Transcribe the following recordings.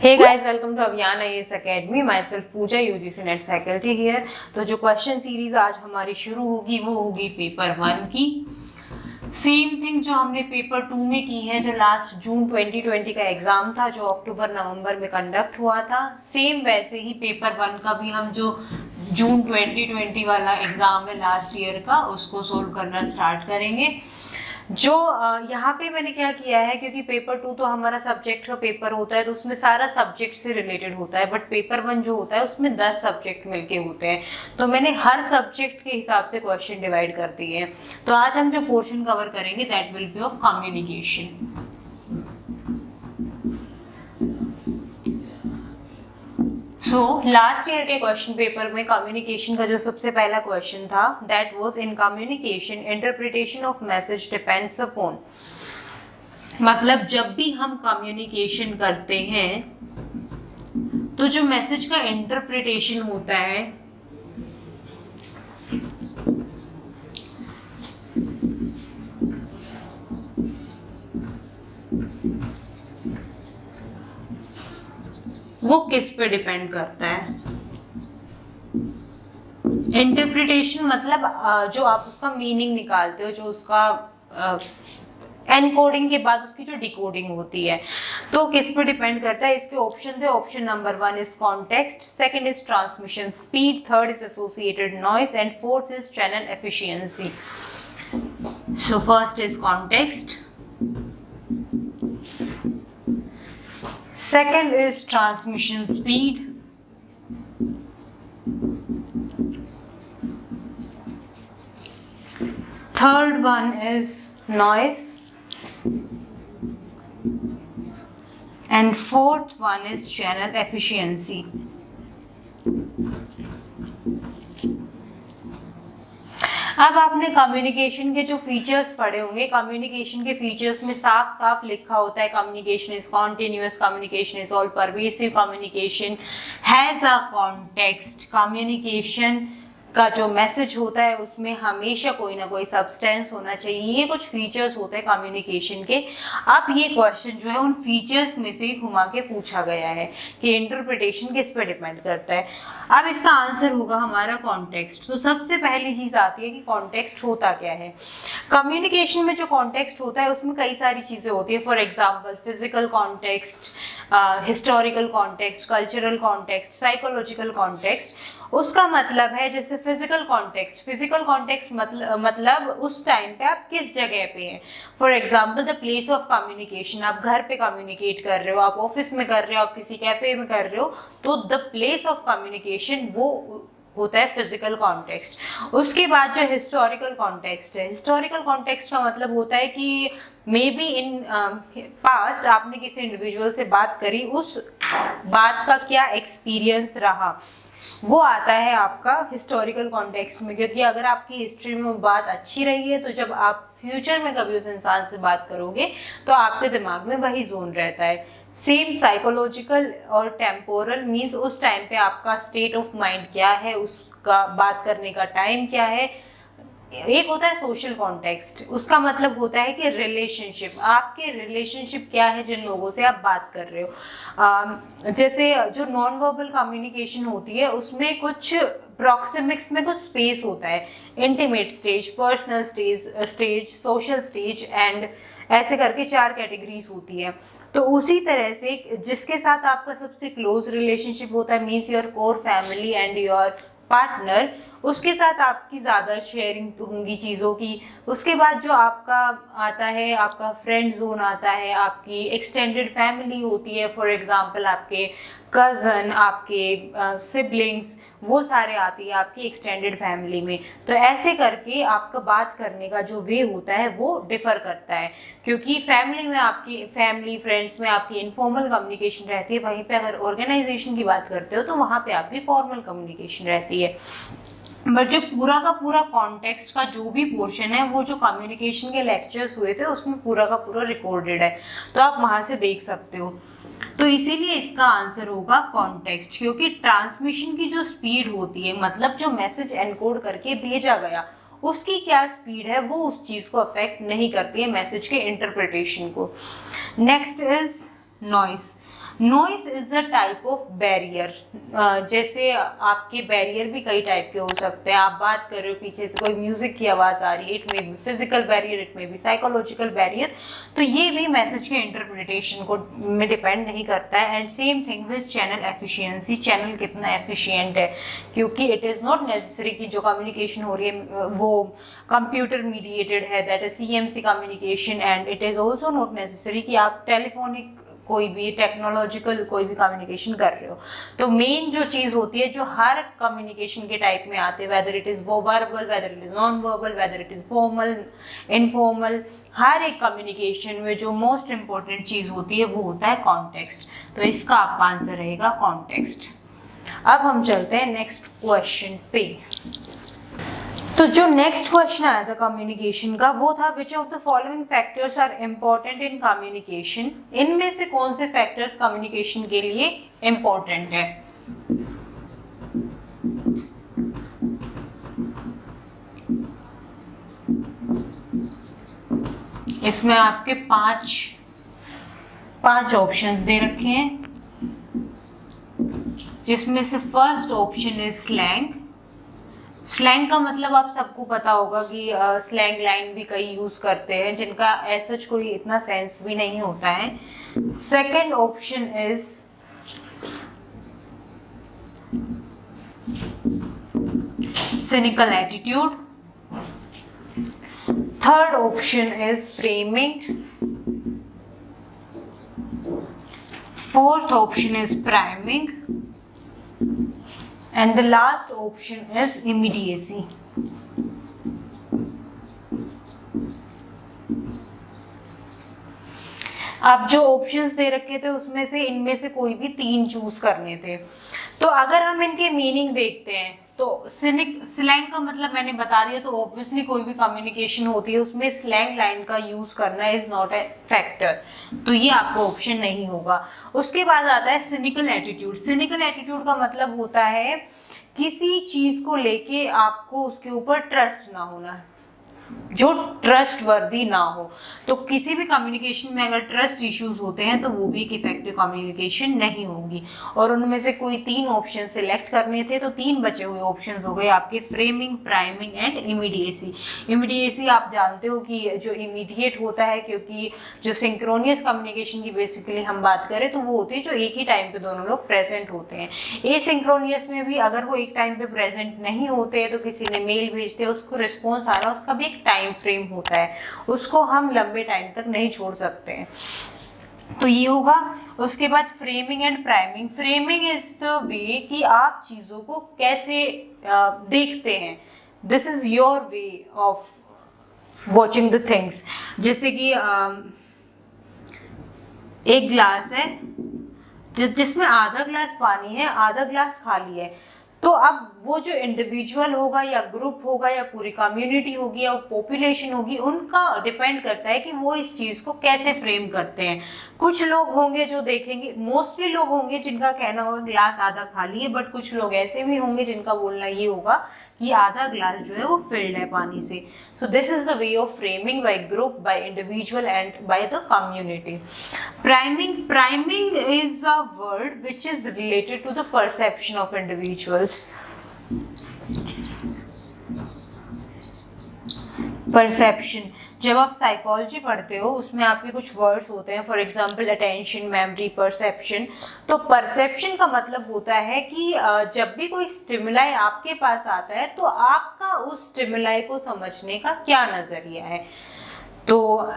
Hey guys, welcome to अभियान IAS Academy. Myself Pooja, UGC net faculty here. तो जो question series आज हमारी शुरू होगी वो होगी पेपर 1 की. सेम थिंग जो हमने पेपर 2 में की है, जो लास्ट जून 2020 का एग्जाम था, जो अक्टूबर नवंबर में कंडक्ट हुआ था, सेम वैसे ही पेपर 1 का भी हम जो जून 2020 वाला एग्जाम है लास्ट ईयर का, उसको सोल्व करना स्टार्ट करेंगे. जो यहाँ पे मैंने क्या किया है, क्योंकि पेपर 2 तो हमारा सब्जेक्ट का पेपर होता है तो उसमें सारा सब्जेक्ट से रिलेटेड होता है, बट पेपर 1 जो होता है उसमें 10 सब्जेक्ट मिलके होते हैं, तो मैंने हर सब्जेक्ट के हिसाब से क्वेश्चन डिवाइड कर दिए हैं. तो आज हम जो पोर्शन कवर करेंगे that will be of communication. So last year के क्वेश्चन पेपर में कम्युनिकेशन का जो सबसे पहला क्वेश्चन था that was in communication interpretation of message depends upon. मतलब जब भी हम कम्युनिकेशन करते हैं तो जो मैसेज का इंटरप्रिटेशन होता है वो किस पे डिपेंड करता है. इंटरप्रिटेशन मतलब जो आप उसका मीनिंग निकालते हो, जो उसका एनकोडिंग के बाद उसकी जो डिकोडिंग होती है, तो किस पे डिपेंड करता है. इसके ऑप्शन थे. Option number 1 is context, second is transmission speed, third is associated noise and fourth is channel efficiency. So first is context, second is transmission speed, third one is noise and fourth one is channel efficiency. अब आपने communication के जो features पढ़े होंगे, communication के features में साफ साफ लिखा होता है communication is continuous, communication is all pervasive, communication has a context. Communication का जो मैसेज होता है उसमें हमेशा कोई ना कोई सब्सटेंस होना चाहिए. ये कुछ फीचर्स होते हैं कम्युनिकेशन के. अब ये क्वेश्चन जो है उन फीचर्स में से ही घुमा के पूछा गया है कि इंटरप्रिटेशन किस पे डिपेंड करता है. अब इसका आंसर होगा हमारा कॉन्टेक्स्ट. तो सबसे पहली चीज आती है कि कॉन्टेक्स्ट होता क्या है. कम्युनिकेशन में जो कॉन्टेक्स्ट होता है उसमें कई सारी चीजें होती है. For example physical context, historical context, cultural context, psychological context. उसका मतलब है जैसे फिजिकल कॉन्टेक्स्ट मतलब उस टाइम पे आप किस जगह पे हैं. For example the place of communication, आप घर पे कम्युनिकेट कर रहे हो, आप ऑफिस में कर रहे हो, आप किसी कैफे में कर रहे हो, तो द प्लेस ऑफ कम्युनिकेशन वो होता है फिजिकल कॉन्टेक्स्ट. उसके बाद जो हिस्टोरिकल कॉन्टेक्स्ट है, हिस्टोरिकल कॉन्टेक्स्ट का मतलब होता है कि मे बी इन पास्ट आपने किसी इंडिविजुअल से बात करी, उस बात का क्या एक्सपीरियंस रहा, वो आता है आपका हिस्टोरिकल कॉन्टेक्स्ट में. क्योंकि अगर आपकी हिस्ट्री में वो बात अच्छी रही है तो जब आप फ्यूचर में कभी उस इंसान से बात करोगे तो आपके दिमाग में वही जोन रहता है. सेम साइकोलॉजिकल और टेम्पोरल मीन्स उस टाइम पे आपका स्टेट ऑफ माइंड क्या है, उसका बात करने का टाइम क्या है. एक होता है सोशल कॉन्टेक्स्ट, उसका मतलब होता है कि रिलेशनशिप, आपके रिलेशनशिप क्या है जिन लोगों से आप बात कर रहे हो. जैसे जो नॉन वर्बल कम्युनिकेशन होती है उसमें कुछ प्रॉक्सिमिक्स में कुछ स्पेस होता है, intimate stage, personal stage, social stage and ऐसे करके 4 कैटेगरीज होती है. तो उसी तरह से जिसके साथ आपका सबसे क्लोज रिलेशनशिप होता है means your core family and your partner, उसके साथ आपकी ज़्यादा शेयरिंग होंगी चीज़ों की. उसके बाद जो आपका आता है, आपका फ्रेंड जोन आता है, आपकी एक्सटेंडेड फैमिली होती है. फॉर एग्जांपल आपके कज़न, आपके सिबलिंग्स, वो सारे आती है आपकी एक्सटेंडेड फैमिली में. तो ऐसे करके आपका बात करने का जो वे होता है वो डिफ़र करता है. क्योंकि फैमिली में आपकी फ्रेंड्स में आपकी इनफॉर्मल कम्युनिकेशन रहती है, वहीं पे अगर ऑर्गेनाइजेशन की बात करते हो तो वहाँ पे आपकी फॉर्मल कम्युनिकेशन रहती है. बट जो पूरा का पूरा कॉन्टेक्स्ट का जो भी पोर्शन है वो जो कम्युनिकेशन के लेक्चर्स हुए थे उसमें पूरा का पूरा रिकॉर्डेड है, तो आप वहाँ से देख सकते हो. तो इसीलिए इसका आंसर होगा कॉन्टेक्स्ट. क्योंकि ट्रांसमिशन की जो स्पीड होती है, मतलब जो मैसेज एनकोड करके भेजा गया, उसकी क्या स्पीड है वो उस चीज को अफेक्ट नहीं करती है मैसेज के इंटरप्रिटेशन को. Next is noise. Noise is a type of barrier. जैसे आपके बैरियर भी कई टाइप के हो सकते हैं, आप बात कर रहे हो पीछे से कोई म्यूजिक की आवाज़ आ रही है, it may B physical barrier, it may B psychological barrier, तो ये भी मैसेज के इंटरप्रिटेशन को में डिपेंड नहीं करता है। And same thing with channel efficiency, channel कितना एफिशिएंट है, क्योंकि इट इज़ नॉट नेसेसरी कि जो कम्युनिकेशन हो रही है वो कंप्यूटर मीडिएटेड है, that is CMC communication, and it is also not necessary कि आप टेलीफोनिक कोई भी टेक्नोलॉजिकल कोई भी कम्युनिकेशन कर रहे हो। तो मेन जो चीज़ होती है जो हर कम्युनिकेशन के टाइप में आते हैं, whether it is verbal, whether it is non verbal, whether it is formal, informal, हर एक कम्युनिकेशन में जो मोस्ट इंपॉर्टेंट चीज़ होती है वो होता है कॉन्टेक्स्ट। तो इसका आपका आंसर रहेगा कॉन्टेक्स्ट। अब हम चलते हैं नेक्स्ट क्वेश्चन पे। तो जो नेक्स्ट क्वेश्चन आया था कम्युनिकेशन का वो था which of the following factors are important in communication, इनमें से कौन से फैक्टर्स कम्युनिकेशन के लिए इम्पोर्टेंट है। इसमें आपके पांच ऑप्शंस दे रखे हैं, जिसमें से first option is slang. Slang का मतलब आप सबको पता होगा कि स्लैंग लाइन भी कई यूज करते हैं जिनका ऐसा कोई इतना सेंस भी नहीं होता है। Second option is cynical attitude. Third option is framing. Fourth option is priming. And the last option is immediacy. आप जो ऑप्शंस दे रखे थे उसमें से इनमें से कोई भी तीन चूज करने थे। तो अगर हम इनके मीनिंग देखते हैं तो स्लैंग का मतलब मैंने बता दिया, तो ऑब्वियसली कोई भी कम्युनिकेशन होती है उसमें स्लैंग लाइन का यूज करना इज नॉट ए फैक्टर, तो ये आपका ऑप्शन नहीं होगा। उसके बाद आता है सिनिकल एटीट्यूड। सिनिकल एटीट्यूड का मतलब होता है किसी चीज को लेके आपको उसके ऊपर ट्रस्ट ना होना, जो ट्रस्ट वर्दी ना हो। तो किसी भी कम्युनिकेशन में अगर ट्रस्ट इश्यूज होते हैं तो वो भी एक इफेक्टिव कम्युनिकेशन नहीं होगी। और उनमें से कोई तीन ऑप्शन सिलेक्ट करने थे, तो तीन बचे हुए ऑप्शन हो गए आपके framing, priming and immediacy. Immediacy आप जानते हो कि जो इमीडिएट होता है, क्योंकि जो सिंक्रोनियस कम्युनिकेशन की बेसिकली हम बात करें तो वो होती है जो एक ही टाइम पे दोनों लोग प्रेजेंट होते हैं। एसिंक्रोनियस में भी अगर वो एक टाइम पे प्रेजेंट नहीं होते तो किसी ने मेल भेजते, उसको रिस्पॉन्स आना, उसका भी एक टाइम फ्रेम होता है, उसको हम लंबे टाइम तक नहीं छोड़ सकते हैं। तो ये होगा। उसके बाद framing and priming. Framing is the way कि आप चीजों को कैसे देखते हैं, this is your way of watching the things. जैसे कि एक ग्लास है जिसमें आधा ग्लास पानी है, आधा ग्लास खाली है, तो अब वो जो इंडिविजुअल होगा या ग्रुप होगा या पूरी कम्युनिटी होगी या पॉपुलेशन होगी, उनका डिपेंड करता है कि वो इस चीज को कैसे फ्रेम करते हैं। कुछ लोग होंगे जो देखेंगे, मोस्टली लोग होंगे जिनका कहना होगा ग्लास आधा खाली है, बट कुछ लोग ऐसे भी होंगे जिनका बोलना ये होगा कि आधा ग्लास जो है वो फिल्ड है पानी से। So this is the way of framing bye group, by individual and by the community. Priming is a word which is related to the perception of individuals. Perception, जब आप साइकोलॉजी पढ़ते हो उसमें आपके कुछ वर्ड्स होते हैं, for example attention, memory, perception. तो परसेप्शन का मतलब होता है कि जब भी कोई स्टिमुलाई आपके पास आता है तो आपका उस स्टिमुलाई को समझने का क्या नजरिया है, तो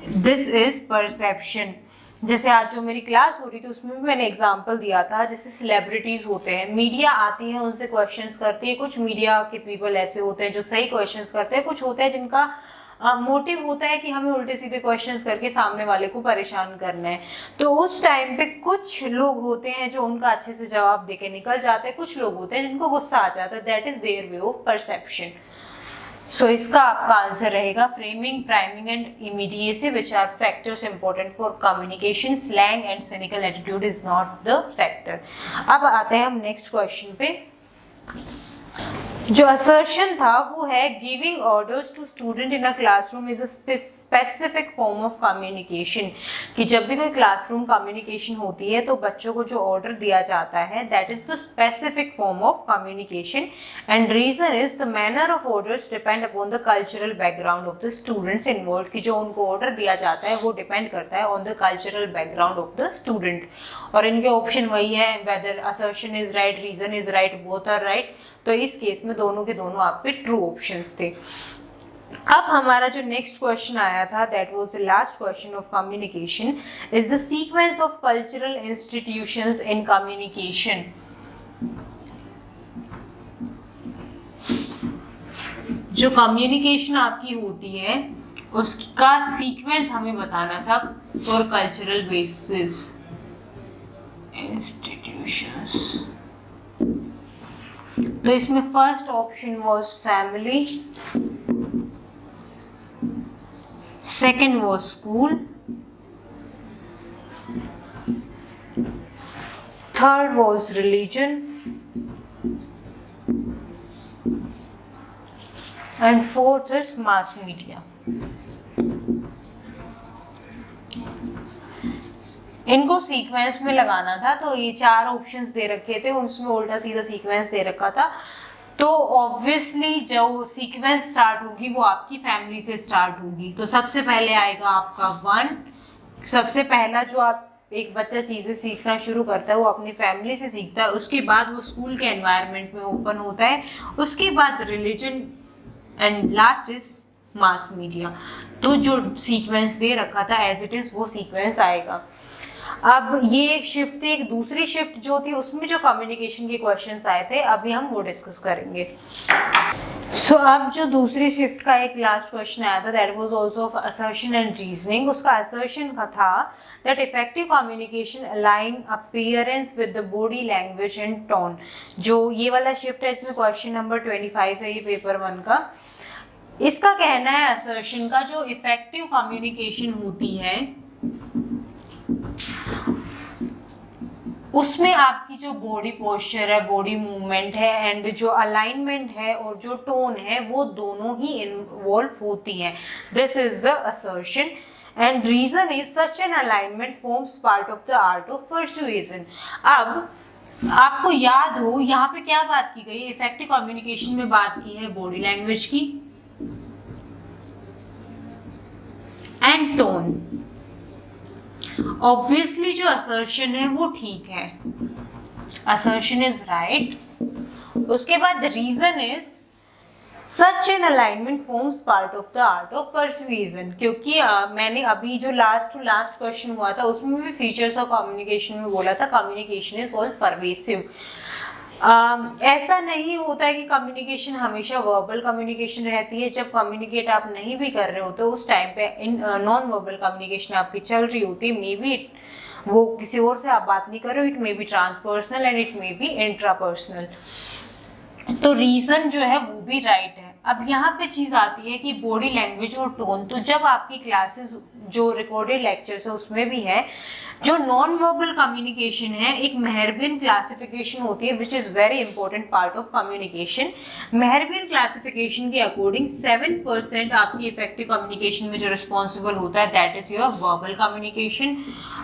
दिस इज परसेप्शन। जैसे आज जो मेरी क्लास हो रही थी उसमें भी मैंने एग्जांपल दिया था, जैसे सेलिब्रिटीज होते हैं, मीडिया आती है उनसे क्वेश्चंस करती है, कुछ मीडिया के पीपल ऐसे होते हैं जो सही क्वेश्चंस करते हैं, कुछ होते हैं जिनका मोटिव होता है कि हमें उल्टे सीधे क्वेश्चंस करके सामने वाले को परेशान करना है। तो उस टाइम पे कुछ लोग होते हैं जो उनका अच्छे से जवाब देके निकल जाते हैं, कुछ लोग होते हैं जिनको गुस्सा आ जाता है, that is their way of perception. So इसका आपका आंसर रहेगा framing, priming and immediacy which are factors important for communication. Slang and cynical attitude is not the factor. अब आते हैं हम नेक्स्ट क्वेश्चन पे। जो असर्शन था वो है giving orders to student in a classroom is a specific form of communication, कि जब भी कोई क्लासरूम कम्युनिकेशन होती है तो बच्चों को जो ऑर्डर दिया जाता है that is the specific form of communication, and reason is the manner of orders depend upon the cultural background of the students involve, कि जो उनको ऑर्डर दिया जाता है वो डिपेंड करता है on the cultural background of the student. और इनके ऑप्शन वही है, whether assertion is right, reason is right, both are right. तो इस केस में दोनों के दोनों आपके ट्रू ऑप्शंस थे। अब हमारा जो नेक्स्ट क्वेश्चन आया था that was the last question of communication, is the sequence of cultural institutions in communication. जो कम्युनिकेशन आपकी होती है उसका सीक्वेंस हमें बताना था फॉर कल्चरल बेसिस इंस्टीट्यूशंस। तो इसमें first option was family, second was school, third was religion and fourth is mass media. इनको सीक्वेंस में लगाना था, तो ये चार ऑप्शंस दे रखे थे, उसमें उल्टा सीधा सीक्वेंस दे रखा था। तो ऑब्वियसली जो सीक्वेंस स्टार्ट होगी वो आपकी फैमिली से स्टार्ट होगी। तो सबसे पहले आएगा आपका 1, सबसे पहला जो आप एक बच्चा चीजें सीखना शुरू करता है वो अपनी फैमिली से सीखता है, उसके बाद वो स्कूल के एनवायरनमेंट में ओपन होता है, उसके बाद religion and last is mass media. तो जो सीक्वेंस दे रखा था एज इट इज वो सीक्वेंस आएगा। अब ये एक शिफ्ट थी, एक दूसरी शिफ्ट जो थी उसमें जो कम्युनिकेशन के क्वेश्चंस आए थे अभी हम वो डिस्कस करेंगे। सो अब जो दूसरी शिफ्ट का एक लास्ट क्वेश्चन आया था that was also of assertion and reasoning. उसका असर्शन का था that effective communication align appearance with the body language and tone. जो ये वाला शिफ्ट है इसमें क्वेश्चन नंबर 25 है ये पेपर 1 का। इसका कहना है असर्शन का जो इफेक्टिव कम्युनिकेशन होती है उसमें आपकी जो बॉडी पोस्चर है, बॉडी मूवमेंट है एंड जो अलाइनमेंट है और जो टोन है वो दोनों ही इन्वॉल्व होती हैं। This is the assertion and reason is such an alignment forms part of the art of persuasion. अब आपको याद हो यहाँ पे क्या बात की गई, इफेक्टिव कम्युनिकेशन में बात की है बॉडी लैंग्वेज की एंड टोन। ऑब्वियसली जो असर्शन है वो ठीक है, असर्शन इज राइट। उसके बाद reason is such an alignment forms part of the art of persuasion, क्योंकि मैंने अभी जो लास्ट टू लास्ट क्वेश्चन हुआ था उसमें भी फीचर्स ऑफ कम्युनिकेशन में बोला था कम्युनिकेशन इज ऑल परवेसिव। ऐसा नहीं होता है कि कम्युनिकेशन हमेशा वर्बल कम्युनिकेशन रहती है। जब कम्युनिकेट आप नहीं भी कर रहे होते उस टाइम पे इन नॉन वर्बल कम्युनिकेशन आपकी चल रही होती है। मे बी वो किसी और से आप बात नहीं कर रहे हो, it may be transpersonal and it may be intrapersonal. तो रीजन जो है वो भी राइट है। अब यहाँ पे चीज आती है कि बॉडी लैंग्वेज और टोन। तो जब आपकी क्लासेस जो रिकॉर्डेड लेक्चर्स है उसमें भी है जो नॉन वर्बल कम्युनिकेशन है, एक मेहरबिन क्लासिफिकेशन होती है which is very important part of communication. Mehrabian classification के अकॉर्डिंग 7% आपकी इफेक्टिव कम्युनिकेशन में जो रिस्पॉन्सिबल होता है that is your verbal communication.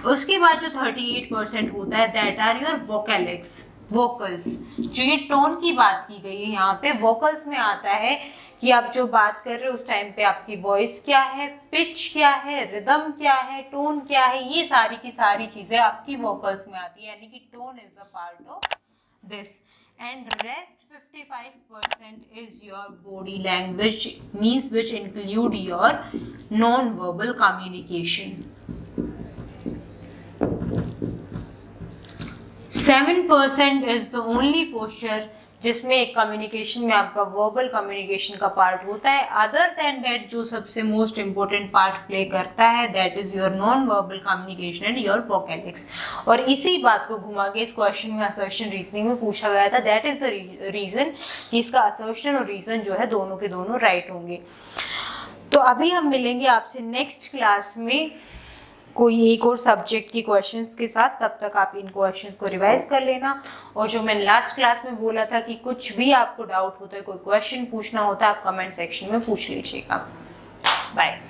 उसके बाद जो 38% होता है दैट आर योर वोकल्स। जो ये टोन की बात की गई है यहाँ पे वोकल्स में आता है कि आप जो बात कर रहे हो उस टाइम पे आपकी वॉइस क्या है, पिच क्या है, रिदम क्या है, टोन क्या है, ये सारी की सारी चीजें आपकी वोकल्स में आती है, यानी कि tone is a part of this. And rest 55% is your body language means which include your non verbal communication. 7% is the only posture जिसमें एक कम्युनिकेशन में आपका वर्बल कम्युनिकेशन का पार्ट होता है। अदर देन दैट जो सबसे मोस्ट इंपॉर्टेंट पार्ट प्ले करता है that is your non verbal communication and your vocalics. और इसी बात को घुमा के इस क्वेश्चन में असर्शन रीजनिंग में पूछा गया था। दैट इज द रीजन कि इसका असर्शन और रीजन जो है दोनों के दोनों राइट होंगे। तो अभी हम मिलेंगे आपसे नेक्स्ट क्लास में कोई एक और सब्जेक्ट के क्वेश्चंस के साथ, तब तक आप इन क्वेश्चंस को रिवाइज कर लेना। और जो मैंने लास्ट क्लास में बोला था कि कुछ भी आपको डाउट होता है, कोई क्वेश्चन पूछना होता है, आप कमेंट सेक्शन में पूछ लीजिएगा। बाय।